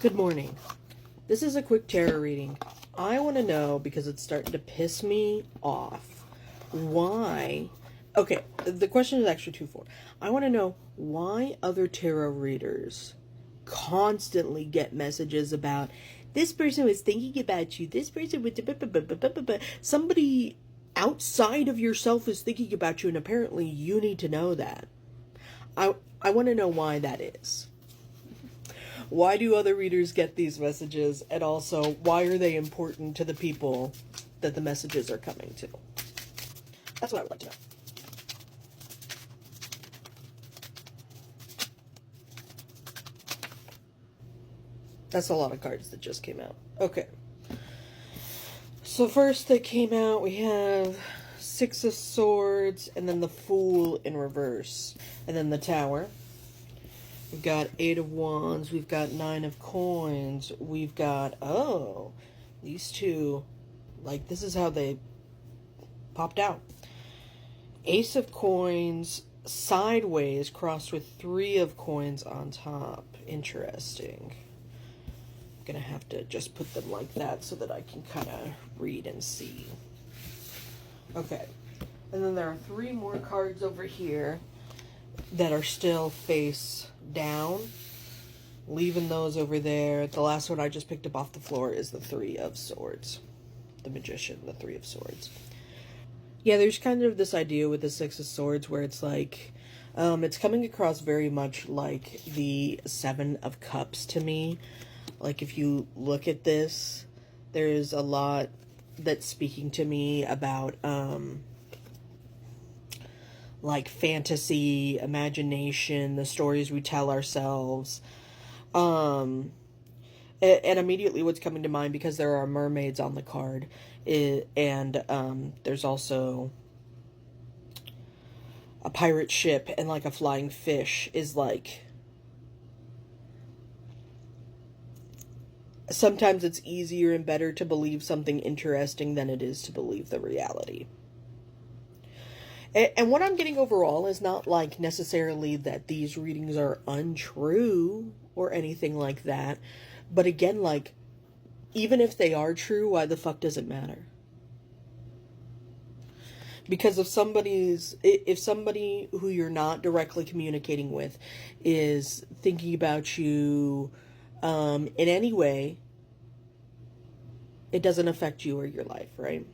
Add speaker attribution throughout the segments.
Speaker 1: Good morning. This is a quick tarot reading. I want to know, because it's starting to piss me off, why... Okay, the question is actually twofold. I want to know why other tarot readers constantly get messages about, this person was thinking about you, this person would... Somebody outside of yourself is thinking about you, and apparently you need to know that. I want to know why that is. Why do other readers get these messages? And also, why are they important to the people that the messages are coming to? That's what I would like to know. That's a lot of cards that just came out. Okay. So first that came out, we have Six of Swords, and then the Fool in reverse. And then the Tower. We've got Eight of Wands, we've got Nine of Coins, we've got, oh, these two, like, this is how they popped out. Ace of Coins sideways crossed with Three of Coins on top. Interesting. I'm gonna have to just put them like that so that I can kind of read and see. Okay. And then there are three more cards over here that are still face down, leaving those over there. The last one I just picked up off the floor is the Three of Swords, the Magician, the Three of Swords. Yeah, there's kind of this idea with the Six of Swords where it's like, it's coming across very much like the Seven of Cups to me. Like, if you look at this, there's a lot that's speaking to me about, like fantasy, imagination, the stories we tell ourselves. And immediately what's coming to mind, because there are mermaids on the card, and there's also a pirate ship and like a flying fish, is like, sometimes it's easier and better to believe something interesting than it is to believe the reality. And what I'm getting overall is not like necessarily that these readings are untrue or anything like that. But again, like, even if they are true, why the fuck does it matter? Because if somebody who you're not directly communicating with is thinking about you in any way, it doesn't affect you or your life, right?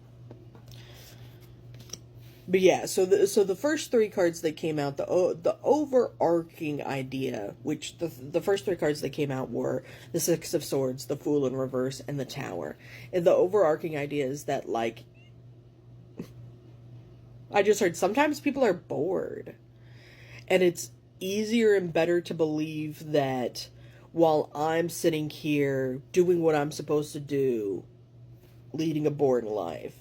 Speaker 1: But yeah, so the first three cards that came out, the overarching idea, which the first three cards that came out were the Six of Swords, the Fool in reverse, and the Tower. And the overarching idea is that, like, I just heard sometimes people are bored. And it's easier and better to believe that while I'm sitting here doing what I'm supposed to do, leading a boring life,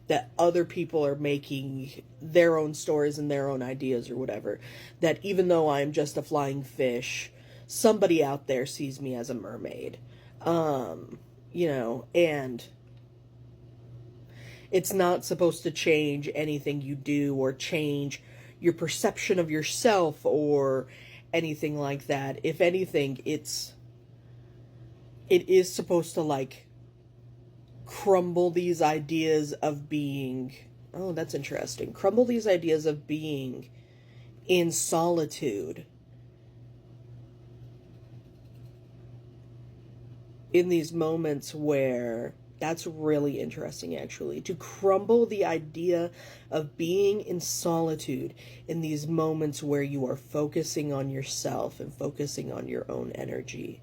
Speaker 1: that other people are making their own stories and their own ideas or whatever. That even though I'm just a flying fish, somebody out there sees me as a mermaid. You know, and it's not supposed to change anything you do or change your perception of yourself or anything like that. If anything, it is supposed to, like, crumble these ideas of being, oh, that's interesting, crumble these ideas of being in solitude in these moments where, that's really interesting actually, to crumble the idea of being in solitude in these moments where you are focusing on yourself and focusing on your own energy.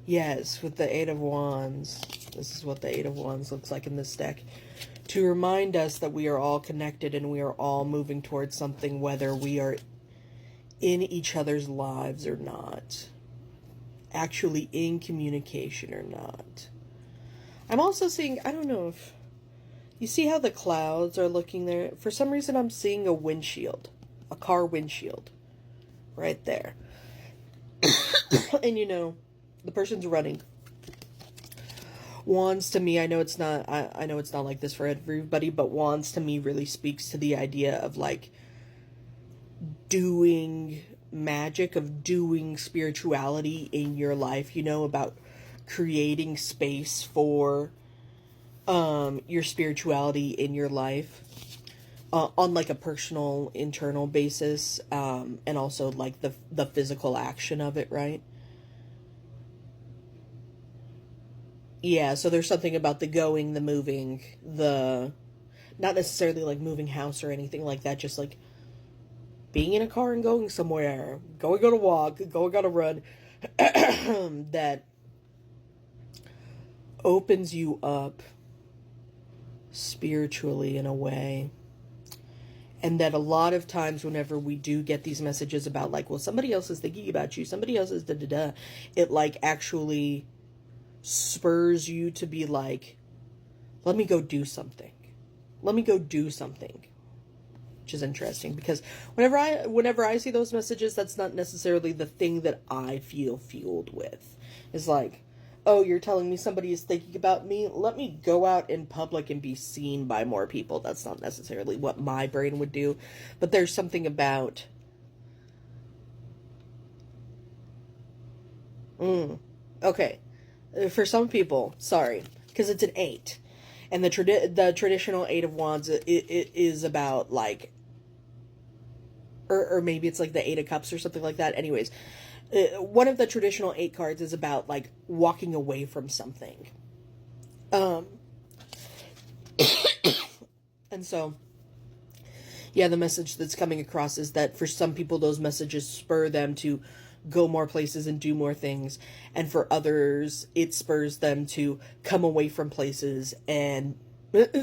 Speaker 1: Yes, with the Eight of Wands. This is what the Eight of Wands looks like in this deck. To remind us that we are all connected and we are all moving towards something, whether we are in each other's lives or not. Actually in communication or not. I'm also seeing, I don't know if you see how the clouds are looking there. For some reason I'm seeing a windshield, a car windshield right there. And you know, the person's running. Wands to me, I know it's not like this for everybody, but wands to me really speaks to the idea of, like, doing magic of doing spirituality in your life, you know, about creating space for your spirituality in your life on like a personal internal basis, and also like the physical action of it, right? Yeah, so there's something about the going, the moving, the not necessarily like moving house or anything like that, just like being in a car and going somewhere, going on a walk, going on a run, that opens you up spiritually in a way. And that a lot of times whenever we do get these messages about like, well, somebody else is thinking about you, somebody else is da-da-da, it like actually spurs you to be like, let me go do something. Let me go do something. Which is interesting because whenever I see those messages, that's not necessarily the thing that I feel fueled with. It's like, oh, you're telling me somebody is thinking about me? Let me go out in public and be seen by more people. That's not necessarily what my brain would do. But there's something about... Okay. For some people, sorry, because it's an 8. And the traditional 8 of Wands, it is about, like... Or maybe it's like the 8 of Cups or something like that. Anyways... one of the traditional 8 cards is about, like, walking away from something. And so, yeah, the message that's coming across is that for some people, those messages spur them to go more places and do more things. And for others, it spurs them to come away from places and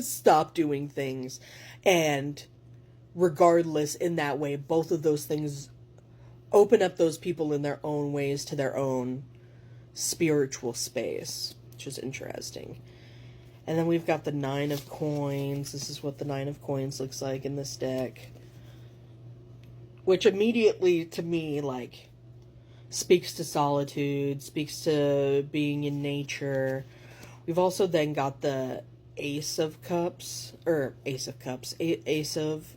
Speaker 1: stop doing things. And regardless, in that way, both of those things open up those people in their own ways to their own spiritual space, which is interesting. And then we've got the 9 of Coins. This is what the 9 of Coins looks like in this deck. Which immediately, to me, like, speaks to solitude, speaks to being in nature. We've also then got the Ace of Cups, Ace of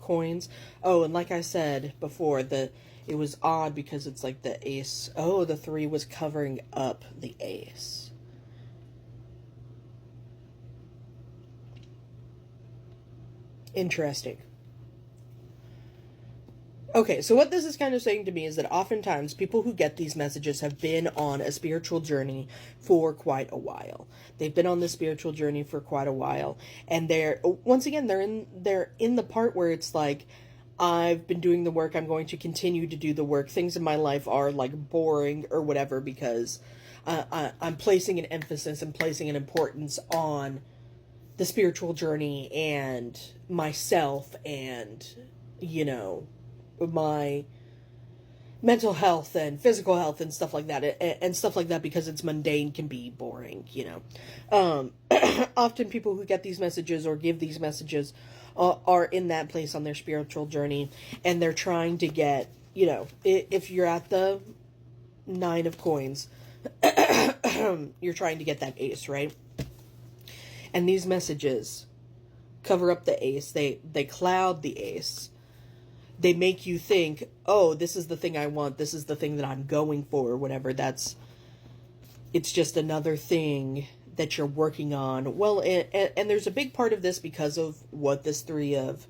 Speaker 1: Coins. Oh, and like I said before, it was odd because it's like the Ace. Oh, the 3 was covering up the Ace. Interesting. Okay, so what this is kind of saying to me is that oftentimes people who get these messages have been on a spiritual journey for quite a while. They've been on this spiritual journey for quite a while, and once again they're in the part where it's like, I've been doing the work, I'm going to continue to do the work. Things in my life are like boring or whatever because I'm placing an emphasis and placing an importance on the spiritual journey and myself and, you know, my mental health and physical health and stuff like that, and stuff like that, because it's mundane can be boring, you know. Often people who get these messages or give these messages are in that place on their spiritual journey, and they're trying to get, you know, if you're at the 9 of Coins, you're trying to get that Ace, right? And these messages cover up the Ace. They cloud the Ace. They make you think, oh, this is the thing I want. This is the thing that I'm going for, or whatever. It's just another thing that you're working on. Well, and there's a big part of this because of what this 3 of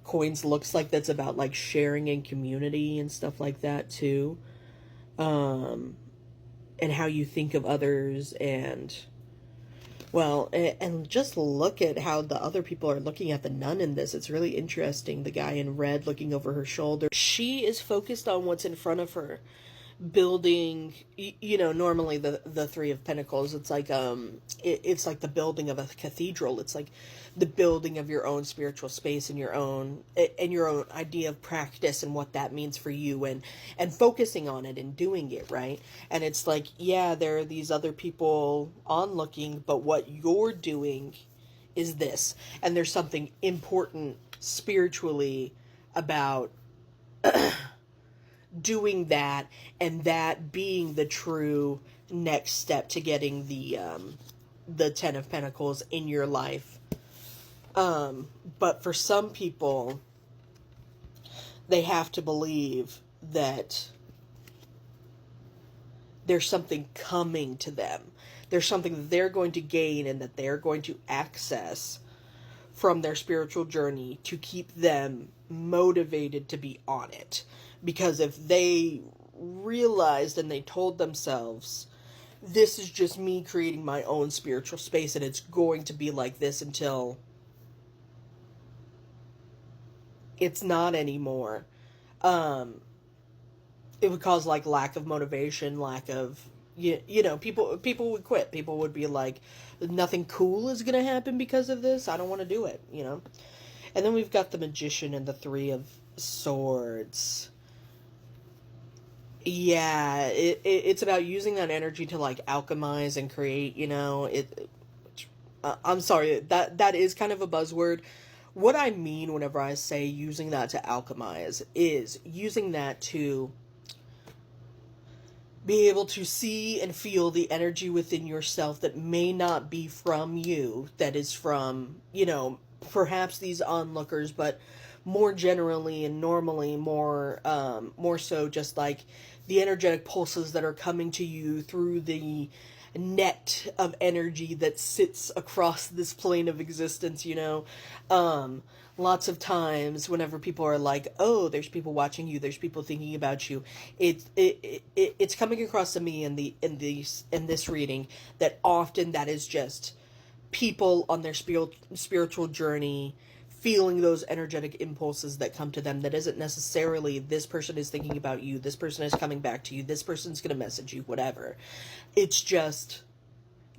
Speaker 1: Coins looks like. That's about like sharing and community and stuff like that too. And how you think of others, and well, and just look at how the other people are looking at the nun in this. It's really interesting. The guy in red looking over her shoulder. She is focused on what's in front of her. Building, you know, normally the 3 of Pentacles, it's like, it's like the building of a cathedral. It's like the building of your own spiritual space and your own idea of practice and what that means for you, and focusing on it and doing it, right? And it's like, yeah, there are these other people onlooking, but what you're doing is this. And there's something important spiritually about doing that, and that being the true next step to getting the 10 of Pentacles in your life. But for some people, they have to believe that there's something coming to them. There's something that they're going to gain and that they're going to access from their spiritual journey to keep them motivated to be on it. Because if they realized and they told themselves, this is just me creating my own spiritual space and it's going to be like this until it's not anymore, it would cause like lack of motivation, lack of, people would quit. People would be like, nothing cool is gonna happen because of this, I don't want to do it. And then we've got the Magician and the Three of Swords. Yeah, it's about using that energy to like alchemize and create. I'm sorry, that is kind of a buzzword. What I mean whenever I say using that to alchemize is using that to be able to see and feel the energy within yourself that may not be from you, that is from, perhaps these onlookers, but more generally and normally more so just like the energetic pulses that are coming to you through the net of energy that sits across this plane of existence. Lots of times whenever people are like, oh, there's people watching you, there's people thinking about you, it's coming across to me in this reading that often that is just people on their spiritual journey feeling those energetic impulses that come to them. That isn't necessarily this person is thinking about you, this person is coming back to you, this person's going to message you, whatever. It's just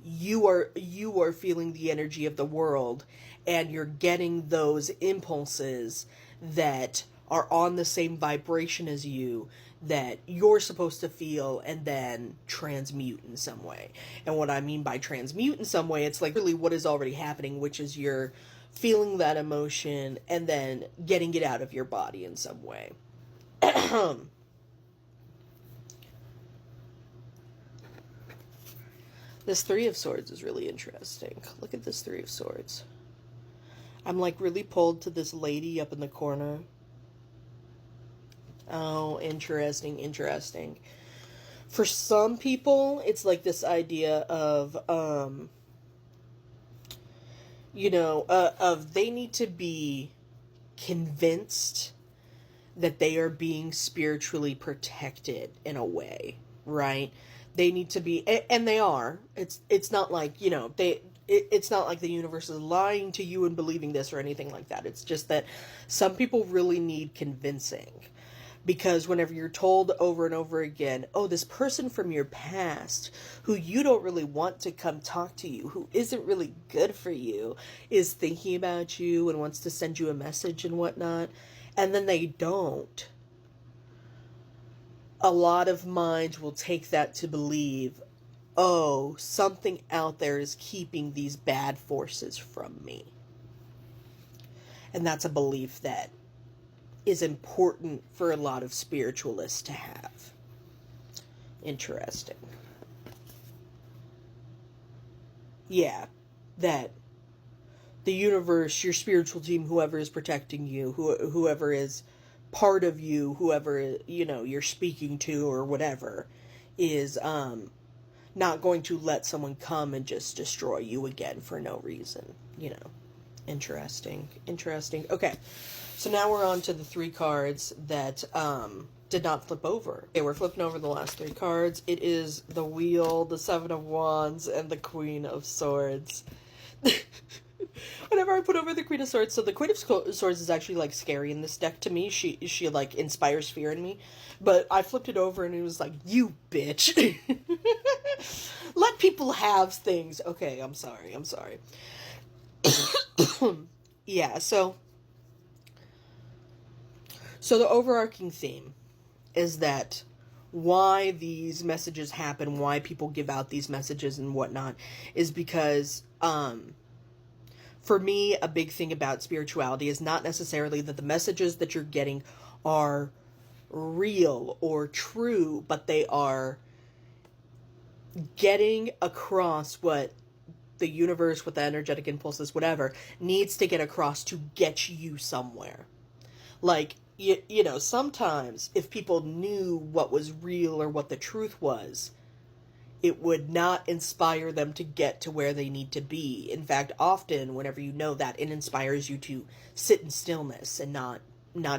Speaker 1: you are feeling the energy of the world, and you're getting those impulses that are on the same vibration as you, that you're supposed to feel and then transmute in some way. And what I mean by transmute in some way, it's like really what is already happening, which is you're feeling that emotion and then getting it out of your body in some way. This Three of Swords is really interesting. Look at this Three of Swords. I'm like really pulled to this lady up in the corner. Oh, interesting. For some people, it's like this idea of, of they need to be convinced that they are being spiritually protected in a way, right? They need to be, and they are. It's not like, it's not like the universe is lying to you and believing this or anything like that. It's just that some people really need convincing. Because whenever you're told over and over again, oh, this person from your past who you don't really want to come talk to you, who isn't really good for you, is thinking about you and wants to send you a message and whatnot, and then they don't. A lot of minds will take that to believe, oh, something out there is keeping these bad forces from me. And that's a belief that is important for a lot of spiritualists to have. Interesting. Yeah, that the universe, your spiritual team, whoever is protecting you, whoever is part of you, whoever, you're speaking to or whatever, is not going to let someone come and just destroy you again for no reason. Interesting. Okay. So now we're on to the three cards that did not flip over. Okay, we're flipping over the last three cards. It is the Wheel, the Seven of Wands, and the Queen of Swords. Whenever I put over the Queen of Swords, so the Queen of Swords is actually like scary in this deck to me. She like inspires fear in me. But I flipped it over and it was like, you bitch. Let people have things. Okay, I'm sorry. Yeah, so the overarching theme is that why these messages happen, why people give out these messages and whatnot, is because, for me, a big thing about spirituality is not necessarily that the messages that you're getting are real or true, but they are getting across what the universe, with the energetic impulses, whatever, needs to get across to get you somewhere. Like, you know, sometimes if people knew what was real or what the truth was, it would not inspire them to get to where they need to be. In fact, often whenever you know that, it inspires you to sit in stillness and not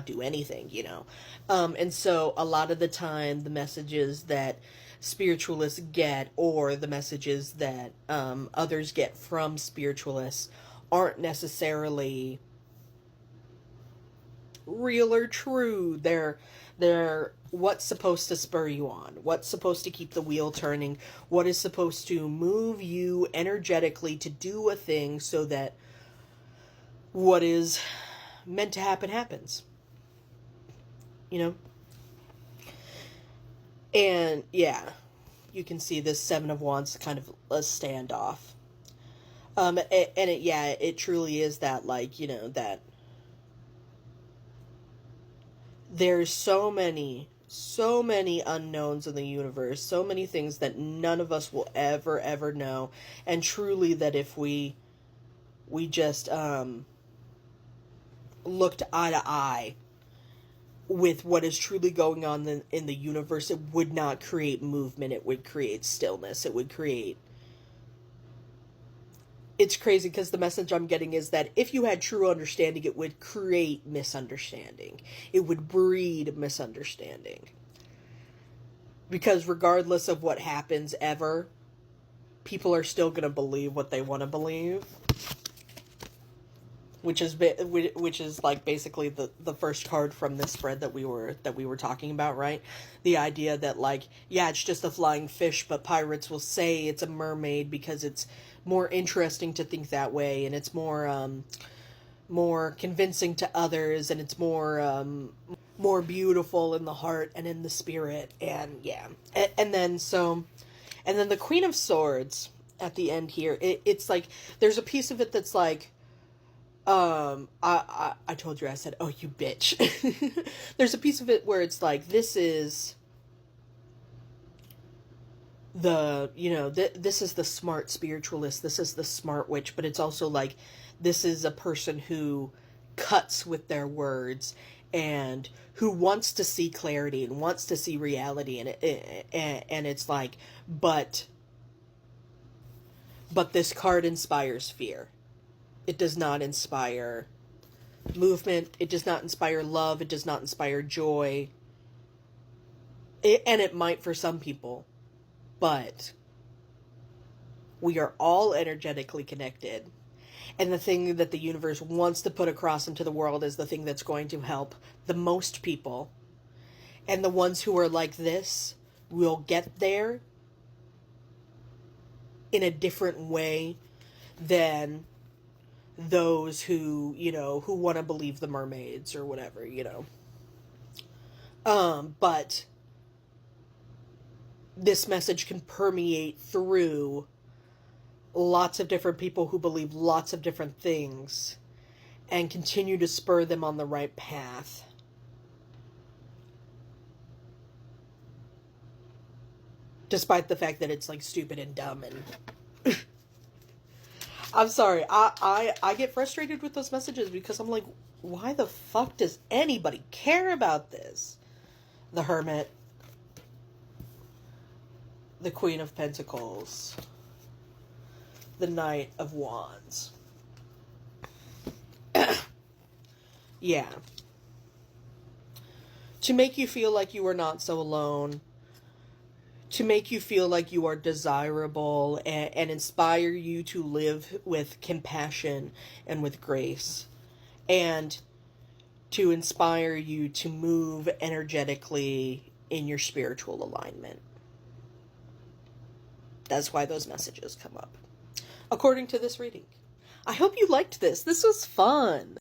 Speaker 1: do anything, you know. And so a lot of the time the messages that spiritualists get, or the messages that others get from spiritualists, aren't necessarily real or true. They're what's supposed to spur you on, what's supposed to keep the wheel turning, what is supposed to move you energetically to do a thing so that what is meant to happen happens. You know? And yeah, you can see this Seven of Wands kind of a standoff. It truly is that, like, you know, that there's so many unknowns in the universe, so many things that none of us will ever know, and truly that if we just looked eye to eye with what is truly going on in the universe, it would not create movement, it would create stillness, it would create... It's crazy because the message I'm getting is that if you had true understanding, it would create misunderstanding. It would breed misunderstanding. Because regardless of what happens ever, people are still going to believe what they want to believe. Which is like basically the first card from this spread that we were talking about, right? The idea that, like, yeah, it's just a flying fish, but pirates will say it's a mermaid because it's more interesting to think that way, and it's more convincing to others, and it's more beautiful in the heart and in the spirit, and yeah, and then the Queen of Swords at the end here. It's like there's a piece of it that's like, I told you, I said, oh, you bitch. There's a piece of it where it's like, this is this is the smart spiritualist, this is the smart witch, but it's also like, this is a person who cuts with their words and who wants to see clarity and wants to see reality, and it's like, but this card inspires fear. It does not inspire movement. It does not inspire love. It does not inspire joy. And it might for some people. But we are all energetically connected. And the thing that the universe wants to put across into the world is the thing that's going to help the most people. And the ones who are like this will get there in a different way than those who, who want to believe the mermaids or whatever, but this message can permeate through lots of different people who believe lots of different things and continue to spur them on the right path. Despite the fact that it's like stupid and dumb and I'm sorry, I get frustrated with those messages because I'm like, why the fuck does anybody care about this? The Hermit, the Queen of Pentacles, the Knight of Wands. Yeah. To make you feel like you are not so alone, to make you feel like you are desirable, and inspire you to live with compassion and with grace, and to inspire you to move energetically in your spiritual alignment. That's why those messages come up, according to this reading. I hope you liked this. This was fun.